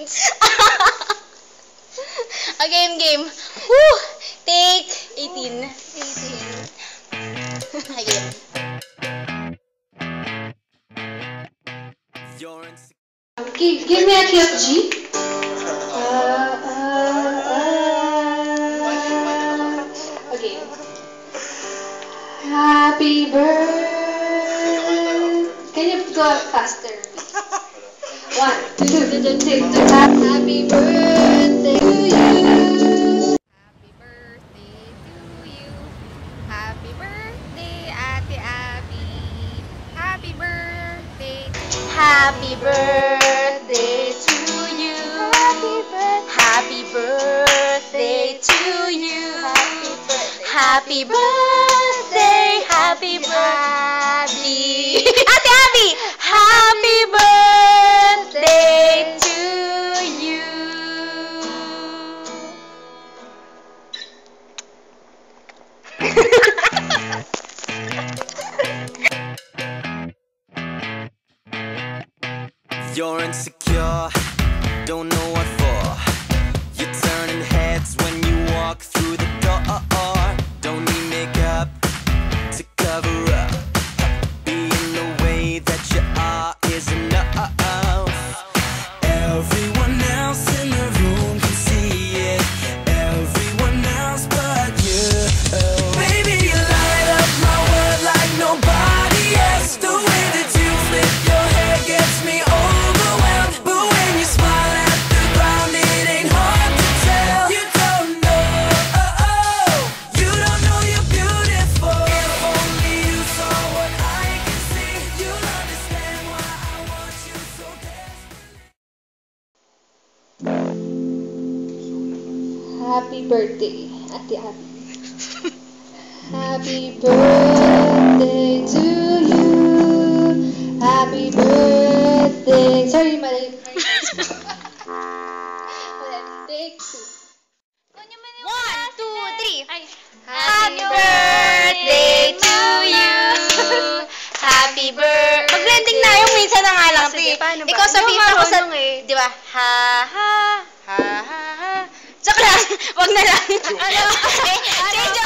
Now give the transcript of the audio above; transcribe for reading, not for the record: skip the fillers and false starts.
seconds. A game. Woo! Take 18. A game. Give me a key of G. Okay. Happy birthday. Can you go faster? 1, 2, 3. Happy birthday to you. Happy birthday, Ate Abby. Happy birthday. Happy birthday to you. Happy birthday to you. Happy birthday, happy birthday. Ate Abby, happy birthday to you. You're insecure, don't know what for. You're turning heads when you walk through the door. Don't need makeup to cover up. Being the way that you are is enough. Everyone else in the room can see it. Everyone else but you. Baby, you light up my world like nobody else. The way that you flip your hair gets me overwhelmed. But when you smile at the ground, it ain't hard to tell. You don't know, you don't know you're beautiful. If only you saw what I can see, you'll understand why I want you so desperately. Happy birthday, Ate Abby. Happy birthday to you. Happy birthday. Sorry, mali. Take 2. 1, 2, 3. Happy birthday to you. Happy birthday. Mag-blending na yung minsan na nga lang. Sige, paano ba? Ikaw sabihin ako sa... eh. Di ba? Ha, ha, ha, ha, ha. Tsaka lang. Wag na lang. Change